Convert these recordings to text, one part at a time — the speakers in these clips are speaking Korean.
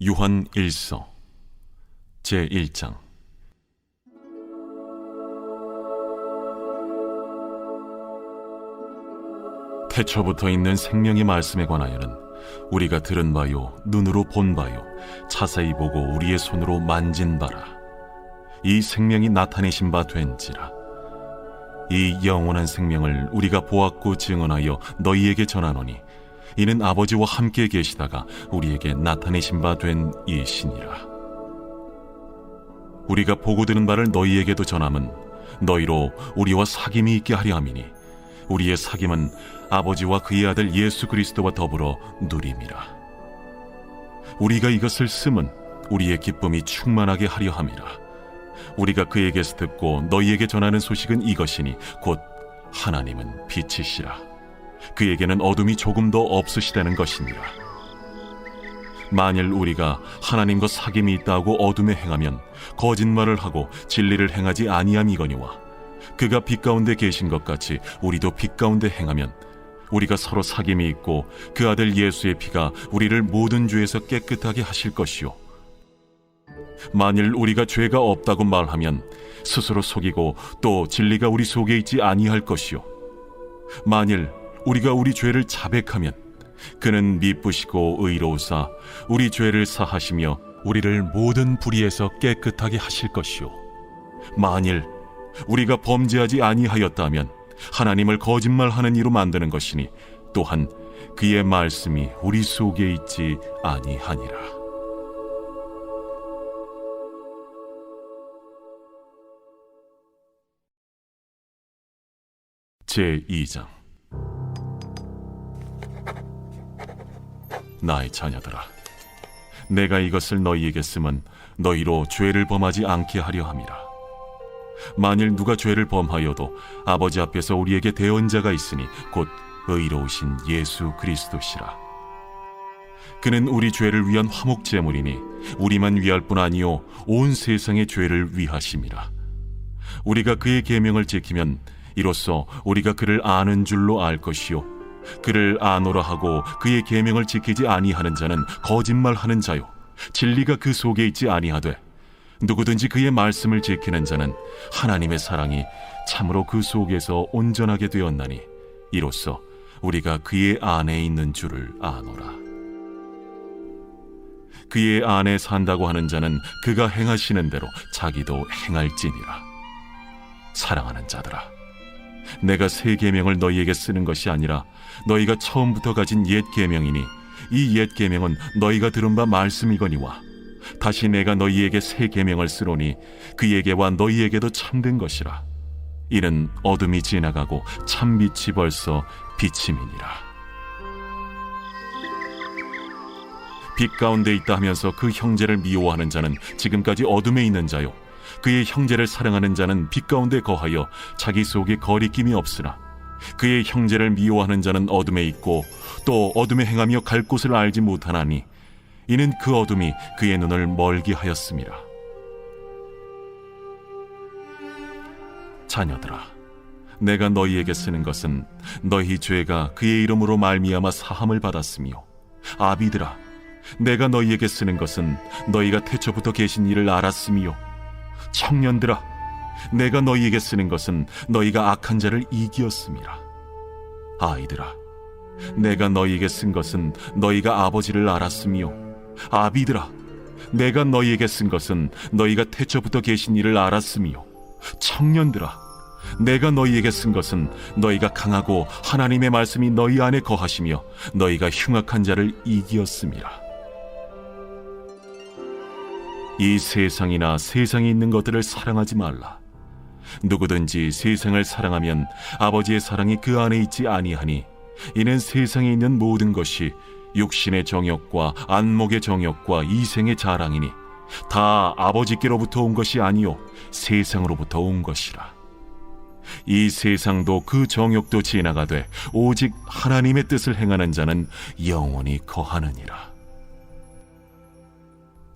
요한 1서 제1장. 태초부터 있는 생명의 말씀에 관하여는 우리가 들은 바요, 눈으로 본 바요, 자세히 보고 우리의 손으로 만진 바라. 이 생명이 나타내신 바 된지라. 이 영원한 생명을 우리가 보았고 증언하여 너희에게 전하노니 이는 아버지와 함께 계시다가 우리에게 나타내신 바 된 이시니라. 우리가 보고 들은 바를 너희에게도 전함은 너희로 우리와 사귐이 있게 하려 함이니 우리의 사귐은 아버지와 그의 아들 예수 그리스도와 더불어 누림이라. 우리가 이것을 쓰면 우리의 기쁨이 충만하게 하려 함이라. 우리가 그에게서 듣고 너희에게 전하는 소식은 이것이니 곧 하나님은 빛이시라. 그에게는 어둠이 조금도 없으시다는 것이니라. 만일 우리가 하나님과 사귐이 있다고 어둠에 행하면 거짓말을 하고 진리를 행하지 아니함이거니와 그가 빛 가운데 계신 것 같이 우리도 빛 가운데 행하면 우리가 서로 사귐이 있고 그 아들 예수의 피가 우리를 모든 죄에서 깨끗하게 하실 것이요, 만일 우리가 죄가 없다고 말하면 스스로 속이고 또 진리가 우리 속에 있지 아니할 것이요, 만일 우리가 우리 죄를 자백하면 그는 미쁘시고 의로우사 우리 죄를 사하시며 우리를 모든 불의에서 깨끗하게 하실 것이요, 만일 우리가 범죄하지 아니하였다면 하나님을 거짓말하는 이로 만드는 것이니 또한 그의 말씀이 우리 속에 있지 아니하니라. 제2장. 나의 자녀들아, 내가 이것을 너희에게 쓰면 너희로 죄를 범하지 않게 하려 함이라. 만일 누가 죄를 범하여도 아버지 앞에서 우리에게 대언자가 있으니 곧 의로우신 예수 그리스도시라. 그는 우리 죄를 위한 화목 제물이니 우리만 위할 뿐 아니요 온 세상의 죄를 위하심이라. 우리가 그의 계명을 지키면 이로써 우리가 그를 아는 줄로 알 것이요, 그를 아노라 하고 그의 계명을 지키지 아니하는 자는 거짓말하는 자요, 진리가 그 속에 있지 아니하되 누구든지 그의 말씀을 지키는 자는 하나님의 사랑이 참으로 그 속에서 온전하게 되었나니 이로써 우리가 그의 안에 있는 줄을 아노라. 그의 안에 산다고 하는 자는 그가 행하시는 대로 자기도 행할지니라. 사랑하는 자들아, 내가 새 계명을 너희에게 쓰는 것이 아니라 너희가 처음부터 가진 옛 계명이니 이 옛 계명은 너희가 들은 바 말씀이거니와 다시 내가 너희에게 새 계명을 쓰노니 그에게와 너희에게도 참된 것이라. 이는 어둠이 지나가고 참빛이 벌써 비침이니라. 빛 가운데 있다 하면서 그 형제를 미워하는 자는 지금까지 어둠에 있는 자요, 그의 형제를 사랑하는 자는 빛 가운데 거하여 자기 속에 거리낌이 없으나 그의 형제를 미워하는 자는 어둠에 있고 또 어둠에 행하며 갈 곳을 알지 못하나니 이는 그 어둠이 그의 눈을 멀게 하였음이라. 자녀들아, 내가 너희에게 쓰는 것은 너희 죄가 그의 이름으로 말미암아 사함을 받았으며, 아비들아, 내가 너희에게 쓰는 것은 너희가 태초부터 계신 이를 알았으며, 청년들아, 내가 너희에게 쓰는 것은 너희가 악한 자를 이기었음이라. 아이들아, 내가 너희에게 쓴 것은 너희가 아버지를 알았으며, 아비들아, 내가 너희에게 쓴 것은 너희가 태초부터 계신 이를 알았으며, 청년들아, 내가 너희에게 쓴 것은 너희가 강하고 하나님의 말씀이 너희 안에 거하시며 너희가 흉악한 자를 이기었음이라. 이 세상이나 세상에 있는 것들을 사랑하지 말라. 누구든지 세상을 사랑하면 아버지의 사랑이 그 안에 있지 아니하니 이는 세상에 있는 모든 것이 육신의 정욕과 안목의 정욕과 이생의 자랑이니 다 아버지께로부터 온 것이 아니요 세상으로부터 온 것이라. 이 세상도 그 정욕도 지나가되 오직 하나님의 뜻을 행하는 자는 영원히 거하느니라.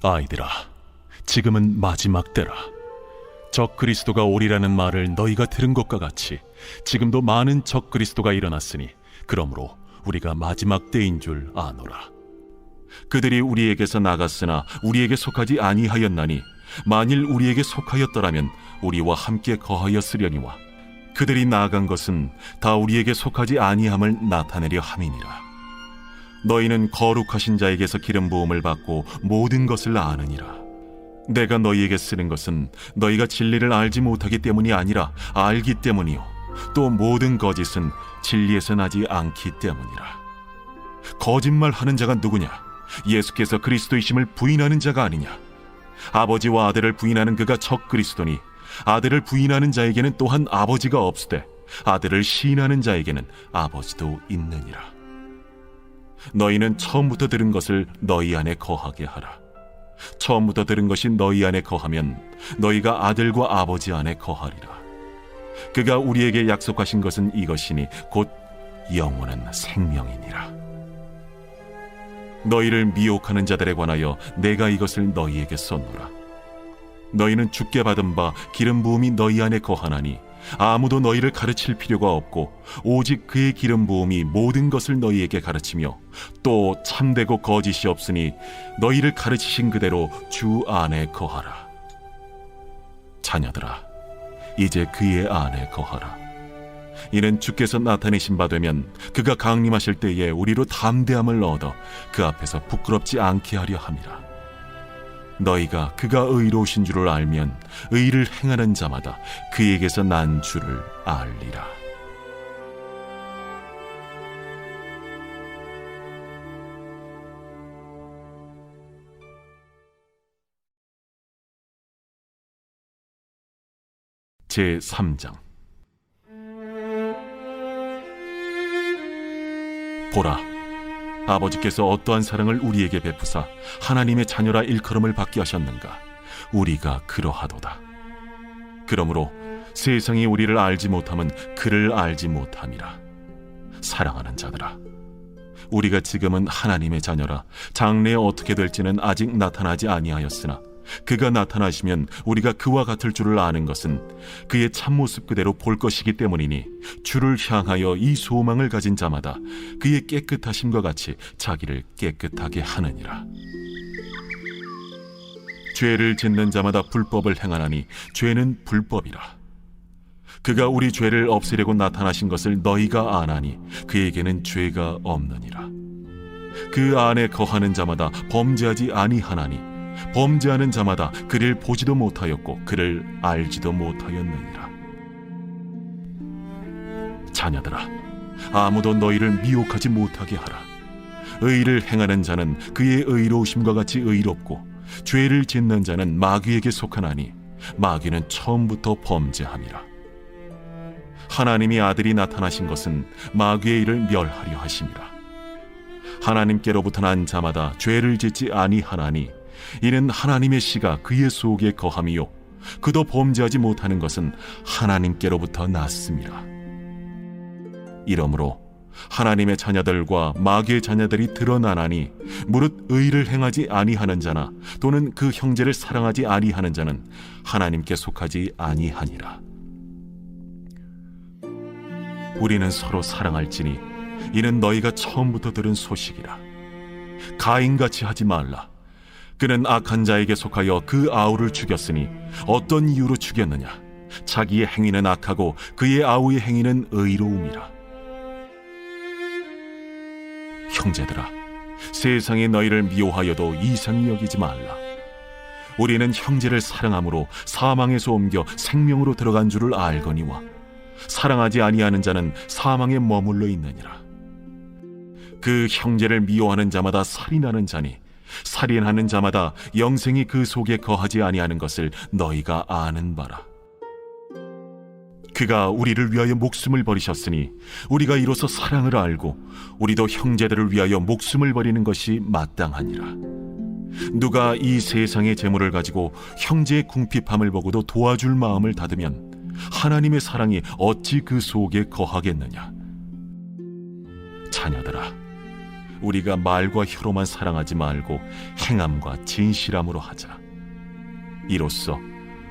아이들아, 지금은 마지막 때라. 적 그리스도가 오리라는 말을 너희가 들은 것과 같이 지금도 많은 적 그리스도가 일어났으니 그러므로 우리가 마지막 때인 줄 아노라. 그들이 우리에게서 나갔으나 우리에게 속하지 아니하였나니 만일 우리에게 속하였더라면 우리와 함께 거하였으려니와 그들이 나아간 것은 다 우리에게 속하지 아니함을 나타내려 함이니라. 너희는 거룩하신 자에게서 기름 부음을 받고 모든 것을 아느니라. 내가 너희에게 쓰는 것은 너희가 진리를 알지 못하기 때문이 아니라 알기 때문이요 또 모든 거짓은 진리에서 나지 않기 때문이라. 거짓말하는 자가 누구냐? 예수께서 그리스도이심을 부인하는 자가 아니냐? 아버지와 아들을 부인하는 그가 적 그리스도니 아들을 부인하는 자에게는 또한 아버지가 없으되 아들을 시인하는 자에게는 아버지도 있느니라. 너희는 처음부터 들은 것을 너희 안에 거하게 하라. 처음부터 들은 것이 너희 안에 거하면 너희가 아들과 아버지 안에 거하리라. 그가 우리에게 약속하신 것은 이것이니 곧 영원한 생명이니라. 너희를 미혹하는 자들에 관하여 내가 이것을 너희에게 썼노라. 너희는 주께 받은 바 기름 부음이 너희 안에 거하나니 아무도 너희를 가르칠 필요가 없고 오직 그의 기름 부음이 모든 것을 너희에게 가르치며 또 참되고 거짓이 없으니 너희를 가르치신 그대로 주 안에 거하라. 자녀들아, 이제 그의 안에 거하라. 이는 주께서 나타내신 바 되면 그가 강림하실 때에 우리로 담대함을 얻어 그 앞에서 부끄럽지 않게 하려 함이라. 너희가 그가 의로우신 줄을 알면 의를 행하는 자마다 그에게서 난 줄을 알리라. 제3장. 보라, 아버지께서 어떠한 사랑을 우리에게 베푸사 하나님의 자녀라 일컬음을 받게 하셨는가? 우리가 그러하도다. 그러므로 세상이 우리를 알지 못함은 그를 알지 못함이라. 사랑하는 자들아, 우리가 지금은 하나님의 자녀라 장래에 어떻게 될지는 아직 나타나지 아니하였으나 그가 나타나시면 우리가 그와 같을 줄을 아는 것은 그의 참모습 그대로 볼 것이기 때문이니 주를 향하여 이 소망을 가진 자마다 그의 깨끗하심과 같이 자기를 깨끗하게 하느니라. 죄를 짓는 자마다 불법을 행하나니 죄는 불법이라. 그가 우리 죄를 없애려고 나타나신 것을 너희가 아나니 그에게는 죄가 없느니라. 그 안에 거하는 자마다 범죄하지 아니하나니 범죄하는 자마다 그를 보지도 못하였고 그를 알지도 못하였느니라. 자녀들아, 아무도 너희를 미혹하지 못하게 하라. 의를 행하는 자는 그의 의로우심과 같이 의롭고 죄를 짓는 자는 마귀에게 속하나니 마귀는 처음부터 범죄함이라. 하나님이 아들이 나타나신 것은 마귀의 일을 멸하려 하심이라. 하나님께로부터 난 자마다 죄를 짓지 아니하나니 이는 하나님의 씨가 그의 속에 거함이요 그도 범죄하지 못하는 것은 하나님께로부터 났음이라. 이러므로 하나님의 자녀들과 마귀의 자녀들이 드러나나니 무릇 의를 행하지 아니하는 자나 또는 그 형제를 사랑하지 아니하는 자는 하나님께 속하지 아니하니라. 우리는 서로 사랑할지니 이는 너희가 처음부터 들은 소식이라. 가인같이 하지 말라. 그는 악한 자에게 속하여 그 아우를 죽였으니 어떤 이유로 죽였느냐? 자기의 행위는 악하고 그의 아우의 행위는 의로움이라. 형제들아, 세상이 너희를 미워하여도 이상히 여기지 말라. 우리는 형제를 사랑함으로 사망에서 옮겨 생명으로 들어간 줄을 알거니와 사랑하지 아니하는 자는 사망에 머물러 있느니라. 그 형제를 미워하는 자마다 살인하는 자니 살인하는 자마다 영생이 그 속에 거하지 아니하는 것을 너희가 아는 바라. 그가 우리를 위하여 목숨을 버리셨으니 우리가 이로써 사랑을 알고 우리도 형제들을 위하여 목숨을 버리는 것이 마땅하니라. 누가 이 세상의 재물을 가지고 형제의 궁핍함을 보고도 도와줄 마음을 닫으면 하나님의 사랑이 어찌 그 속에 거하겠느냐? 자녀들아, 우리가 말과 혀로만 사랑하지 말고 행함과 진실함으로 하자. 이로써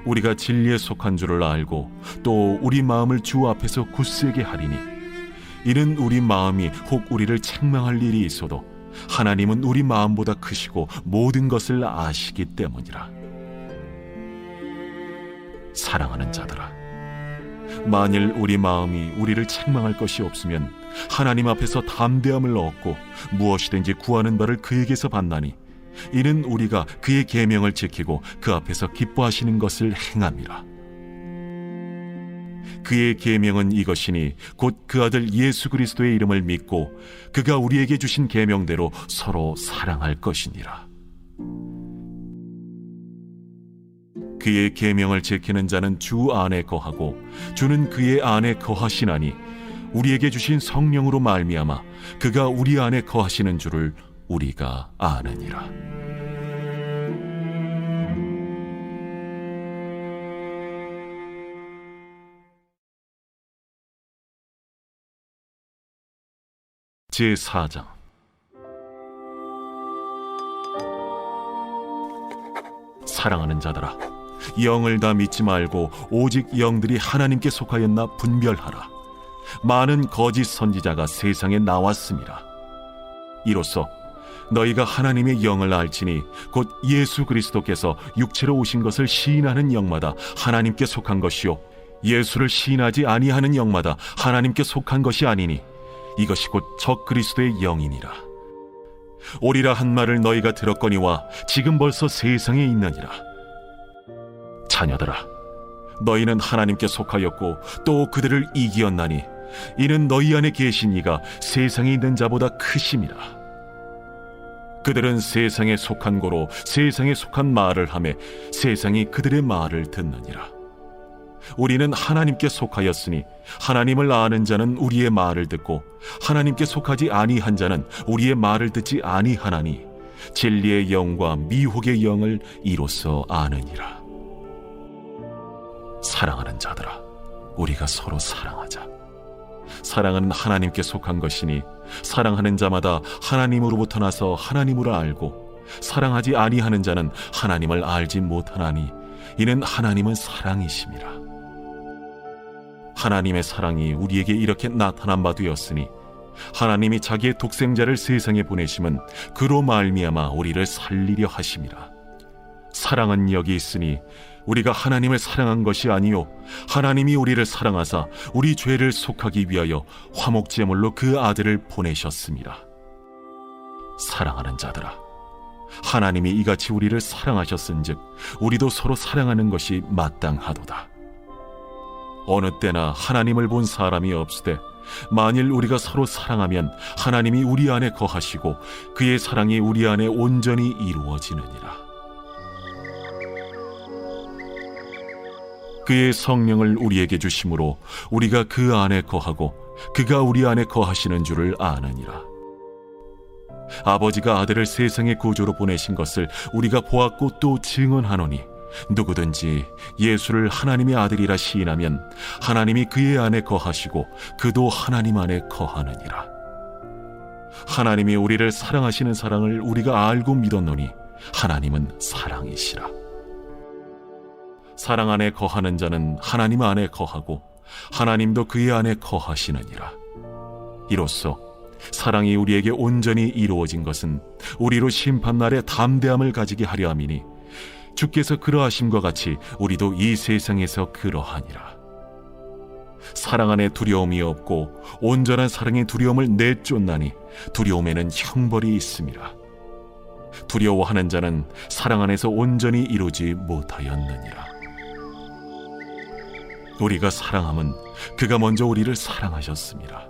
우리가 진리에 속한 줄을 알고 또 우리 마음을 주 앞에서 굳세게 하리니 이는 우리 마음이 혹 우리를 책망할 일이 있어도 하나님은 우리 마음보다 크시고 모든 것을 아시기 때문이라. 사랑하는 자들아, 만일 우리 마음이 우리를 책망할 것이 없으면 하나님 앞에서 담대함을 얻고 무엇이든지 구하는 바를 그에게서 받나니 이는 우리가 그의 계명을 지키고 그 앞에서 기뻐하시는 것을 행함이라. 그의 계명은 이것이니 곧 그 아들 예수 그리스도의 이름을 믿고 그가 우리에게 주신 계명대로 서로 사랑할 것이니라. 그의 계명을 지키는 자는 주 안에 거하고 주는 그의 안에 거하시나니 우리에게 주신 성령으로 말미암아 그가 우리 안에 거하시는 줄을 우리가 아느니라. 제4장. 사랑하는 자들아, 영을 다 믿지 말고 오직 영들이 하나님께 속하였나 분별하라. 많은 거짓 선지자가 세상에 나왔습니다. 이로써 너희가 하나님의 영을 알지니 곧 예수 그리스도께서 육체로 오신 것을 시인하는 영마다 하나님께 속한 것이요 예수를 시인하지 아니하는 영마다 하나님께 속한 것이 아니니 이것이 곧 적 그리스도의 영이니라. 오리라 한 말을 너희가 들었거니와 지금 벌써 세상에 있느니라. 자녀들아, 너희는 하나님께 속하였고 또 그들을 이기었나니 이는 너희 안에 계신 이가 세상에 있는 자보다 크심이라. 그들은 세상에 속한 고로 세상에 속한 말을 하매 세상이 그들의 말을 듣느니라. 우리는 하나님께 속하였으니 하나님을 아는 자는 우리의 말을 듣고 하나님께 속하지 아니한 자는 우리의 말을 듣지 아니하나니 진리의 영과 미혹의 영을 이로써 아느니라. 사랑하는 자들아, 우리가 서로 사랑하자. 사랑은 하나님께 속한 것이니 사랑하는 자마다 하나님으로부터 나서 하나님으로 알고 사랑하지 아니하는 자는 하나님을 알지 못하나니 이는 하나님은 사랑이심이라. 하나님의 사랑이 우리에게 이렇게 나타난 바 되었으니 하나님이 자기의 독생자를 세상에 보내심은 그로 말미암아 우리를 살리려 하심이라. 사랑은 여기 있으니 우리가 하나님을 사랑한 것이 아니요 하나님이 우리를 사랑하사 우리 죄를 속하기 위하여 화목제물로 그 아들을 보내셨습니다. 사랑하는 자들아, 하나님이 이같이 우리를 사랑하셨은즉 우리도 서로 사랑하는 것이 마땅하도다. 어느 때나 하나님을 본 사람이 없으되 만일 우리가 서로 사랑하면 하나님이 우리 안에 거하시고 그의 사랑이 우리 안에 온전히 이루어지느니라. 그의 성령을 우리에게 주심으로 우리가 그 안에 거하고 그가 우리 안에 거하시는 줄을 아느니라. 아버지가 아들을 세상의 구주로 보내신 것을 우리가 보았고 또 증언하노니 누구든지 예수를 하나님의 아들이라 시인하면 하나님이 그의 안에 거하시고 그도 하나님 안에 거하느니라. 하나님이 우리를 사랑하시는 사랑을 우리가 알고 믿었노니 하나님은 사랑이시라. 사랑 안에 거하는 자는 하나님 안에 거하고 하나님도 그의 안에 거하시느니라. 이로써 사랑이 우리에게 온전히 이루어진 것은 우리로 심판날에 담대함을 가지게 하려 함이니 주께서 그러하심과 같이 우리도 이 세상에서 그러하니라. 사랑 안에 두려움이 없고 온전한 사랑의 두려움을 내쫓나니 두려움에는 형벌이 있음이라. 두려워하는 자는 사랑 안에서 온전히 이루지 못하였느니라. 우리가 사랑함은 그가 먼저 우리를 사랑하셨습니다.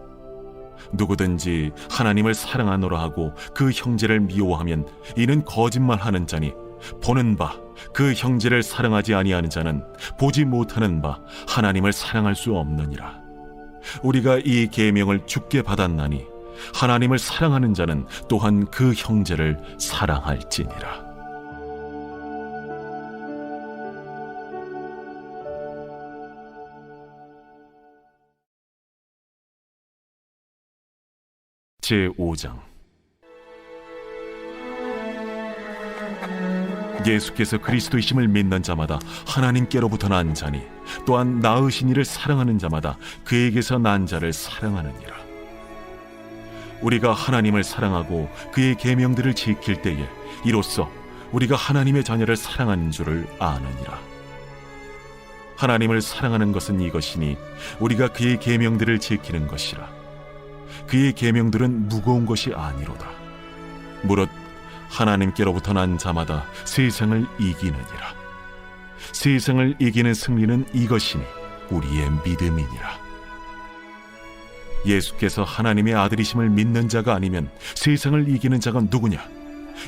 누구든지 하나님을 사랑하노라 하고 그 형제를 미워하면 이는 거짓말하는 자니 보는 바 그 형제를 사랑하지 아니하는 자는 보지 못하는 바 하나님을 사랑할 수 없느니라. 우리가 이 계명을 주께 받았나니 하나님을 사랑하는 자는 또한 그 형제를 사랑할지니라. 제5장. 예수께서 그리스도이심을 믿는 자마다 하나님께로부터 난 자니 또한 낳으신 이를 사랑하는 자마다 그에게서 난 자를 사랑하느니라. 우리가 하나님을 사랑하고 그의 계명들을 지킬 때에 이로써 우리가 하나님의 자녀를 사랑하는 줄을 아느니라. 하나님을 사랑하는 것은 이것이니 우리가 그의 계명들을 지키는 것이라. 그의 계명들은 무거운 것이 아니로다. 무릇 하나님께로부터 난 자마다 세상을 이기느니라. 세상을 이기는 승리는 이것이니 우리의 믿음이니라. 예수께서 하나님의 아들이심을 믿는 자가 아니면 세상을 이기는 자가 누구냐?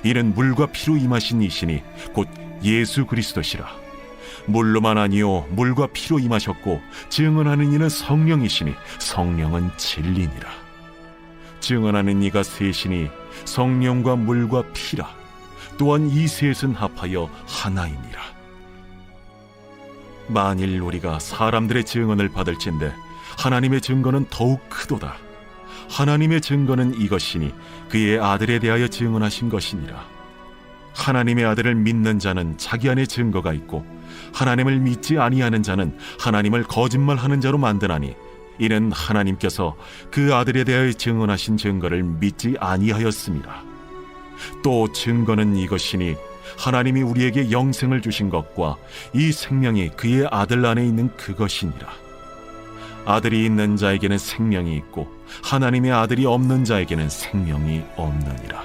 이는 물과 피로 임하신 이시니 곧 예수 그리스도시라. 물로만 아니요 물과 피로 임하셨고 증언하는 이는 성령이시니 성령은 진리니라. 증언하는 이가 셋이니 성령과 물과 피라. 또한 이 셋은 합하여 하나이니라. 만일 우리가 사람들의 증언을 받을진대 하나님의 증거는 더욱 크도다. 하나님의 증거는 이것이니 그의 아들에 대하여 증언하신 것이니라. 하나님의 아들을 믿는 자는 자기 안에 증거가 있고 하나님을 믿지 아니하는 자는 하나님을 거짓말하는 자로 만드나니 이는 하나님께서 그 아들에 대하여 증언하신 증거를 믿지 아니하였습니다. 또 증거는 이것이니 하나님이 우리에게 영생을 주신 것과 이 생명이 그의 아들 안에 있는 그것이니라. 아들이 있는 자에게는 생명이 있고 하나님의 아들이 없는 자에게는 생명이 없느니라.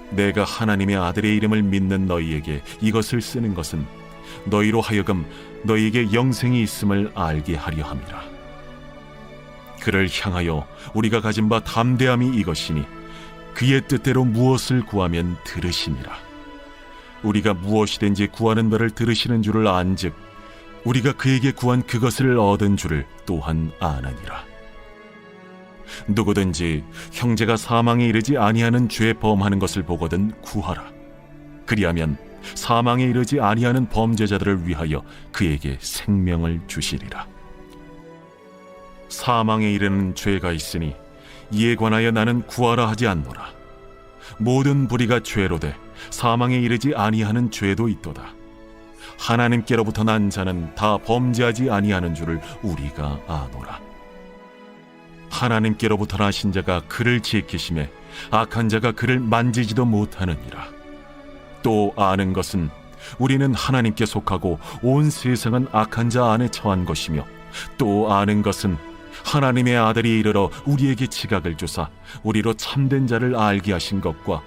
내가 하나님의 아들의 이름을 믿는 너희에게 이것을 쓰는 것은 너희로 하여금 너희에게 영생이 있음을 알게 하려 함이라. 그를 향하여 우리가 가진 바 담대함이 이것이니 그의 뜻대로 무엇을 구하면 들으시니라. 우리가 무엇이든지 구하는 바를 들으시는 줄을 안즉 우리가 그에게 구한 그것을 얻은 줄을 또한 아느니라. 누구든지 형제가 사망에 이르지 아니하는 죄 범하는 것을 보거든 구하라. 그리하면 사망에 이르지 아니하는 범죄자들을 위하여 그에게 생명을 주시리라. 사망에 이르는 죄가 있으니 이에 관하여 나는 구하라 하지 않노라. 모든 불의가 죄로 돼 사망에 이르지 아니하는 죄도 있도다. 하나님께로부터 난 자는 다 범죄하지 아니하는 줄을 우리가 아노라. 하나님께로부터 나신 자가 그를 지키심에 악한 자가 그를 만지지도 못하느니라. 또 아는 것은 우리는 하나님께 속하고 온 세상은 악한 자 안에 처한 것이며 또 아는 것은 하나님의 아들이 이르러 우리에게 지각을 주사 우리로 참된 자를 알게 하신 것과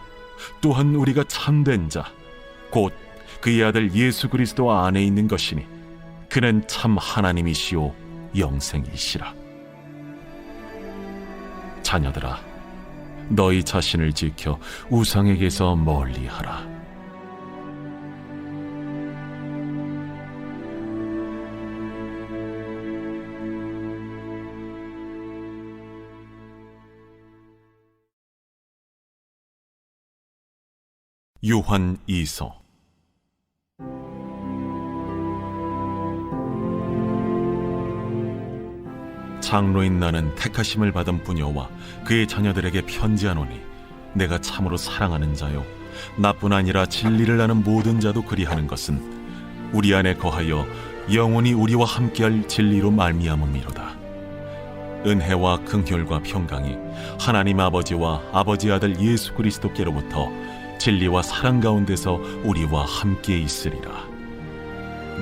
또한 우리가 참된 자 곧 그의 아들 예수 그리스도 안에 있는 것이니 그는 참 하나님이시오 영생이시라. 자녀들아, 너희 자신을 지켜 우상에게서 멀리하라. 요한 2서. 장로인 나는 택하심을 받은 부녀와 그의 자녀들에게 편지하노니 내가 참으로 사랑하는 자요 나뿐 아니라 진리를 아는 모든 자도 그리하는 것은 우리 안에 거하여 영원히 우리와 함께할 진리로 말미암음이로다. 은혜와 긍휼과 평강이 하나님 아버지와 아버지 아들 예수 그리스도께로부터 진리와 사랑 가운데서 우리와 함께 있으리라.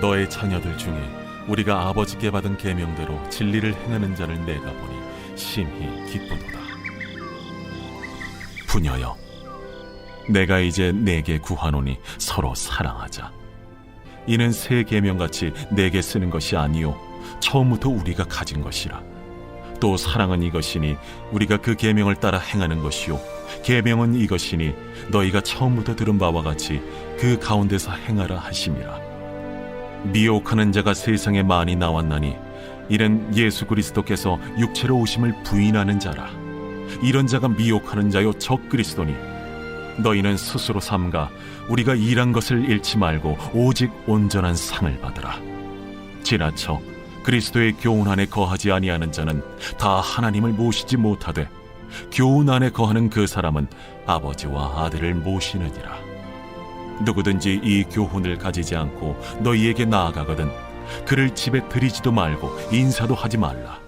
너의 자녀들 중에 우리가 아버지께 받은 계명대로 진리를 행하는 자를 내가 보니 심히 기쁘도다. 부녀여, 내가 이제 내게 구하노니 서로 사랑하자. 이는 새 계명같이 내게 쓰는 것이 아니요 처음부터 우리가 가진 것이라. 또 사랑은 이것이니 우리가 그 계명을 따라 행하는 것이요 계명은 이것이니 너희가 처음부터 들은 바와 같이 그 가운데서 행하라 하심이라. 미혹하는 자가 세상에 많이 나왔나니 이는 예수 그리스도께서 육체로 오심을 부인하는 자라. 이런 자가 미혹하는 자요 적 그리스도니 너희는 스스로 삼가 우리가 일한 것을 잃지 말고 오직 온전한 상을 받으라. 지나쳐 그리스도의 교훈 안에 거하지 아니하는 자는 다 하나님을 모시지 못하되 교훈 안에 거하는 그 사람은 아버지와 아들을 모시느니라. 누구든지 이 교훈을 가지지 않고 너희에게 나아가거든 그를 집에 들이지도 말고 인사도 하지 말라.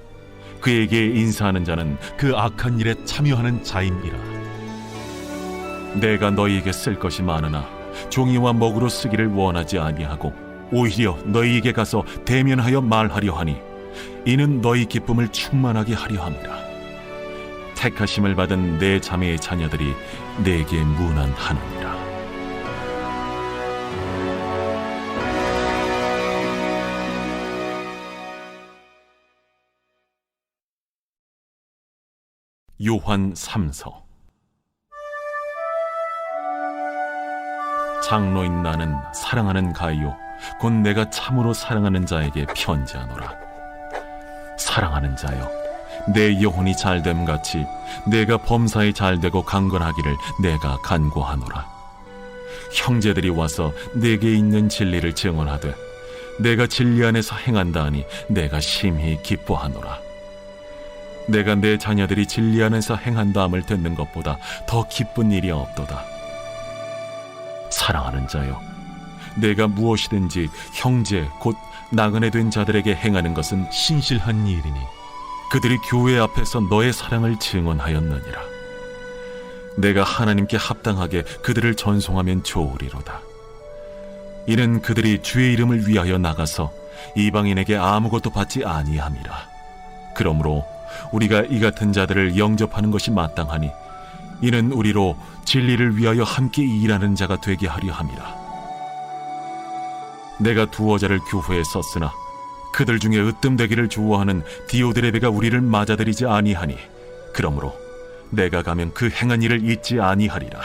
그에게 인사하는 자는 그 악한 일에 참여하는 자임이라. 내가 너희에게 쓸 것이 많으나 종이와 먹으로 쓰기를 원하지 아니하고 오히려 너희에게 가서 대면하여 말하려 하니 이는 너희 기쁨을 충만하게 하려 함이라. 택하심을 받은 내 자매의 자녀들이 내게 문안하느니라. 요한 3서. 장로인 나는 사랑하는 가이오 곧 내가 참으로 사랑하는 자에게 편지하노라. 사랑하는 자여, 내 영혼이 잘됨 같이 내가 범사에 잘되고 강건하기를 내가 간구하노라. 형제들이 와서 내게 있는 진리를 증언하되 내가 진리 안에서 행한다 하니 내가 심히 기뻐하노라. 내가 내 자녀들이 진리 안에서 행한다함을 듣는 것보다 더 기쁜 일이 없도다. 사랑하는 자여, 내가 무엇이든지 형제 곧 나그네 된 자들에게 행하는 것은 신실한 일이니 그들이 교회 앞에서 너의 사랑을 증언하였느니라. 내가 하나님께 합당하게 그들을 전송하면 좋으리로다. 이는 그들이 주의 이름을 위하여 나가서 이방인에게 아무것도 받지 아니함이라. 그러므로 우리가 이 같은 자들을 영접하는 것이 마땅하니 이는 우리로 진리를 위하여 함께 일하는 자가 되게 하려 함이라. 내가 두어 자를 교회에 썼으나 그들 중에 으뜸되기를 좋아하는 디오드레베가 우리를 맞아들이지 아니하니 그러므로 내가 가면 그 행한 일을 잊지 아니하리라.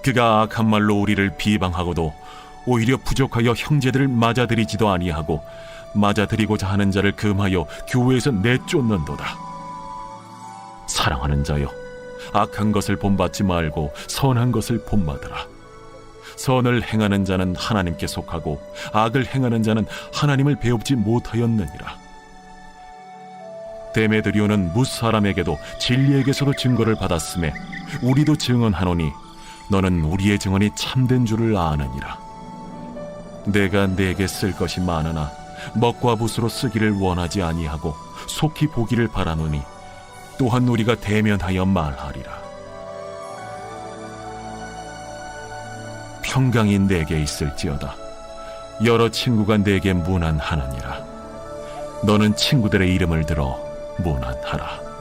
그가 악한 말로 우리를 비방하고도 오히려 부족하여 형제들을 맞아들이지도 아니하고 맞아들이고자 하는 자를 금하여 교회에서 내쫓는도다. 사랑하는 자여, 악한 것을 본받지 말고 선한 것을 본받으라. 선을 행하는 자는 하나님께 속하고 악을 행하는 자는 하나님을 배웁지 못하였느니라. 데메드리오는 무사람에게도 진리에게서도 증거를 받았음에 우리도 증언하노니 너는 우리의 증언이 참된 줄을 아느니라. 내가 네게 쓸 것이 많으나 먹과 붓으로 쓰기를 원하지 아니하고 속히 보기를 바라노니 또한 우리가 대면하여 말하리라. 평강이 내게 있을지어다. 여러 친구가 내게 문안하느니라. 너는 친구들의 이름을 들어 문안하라.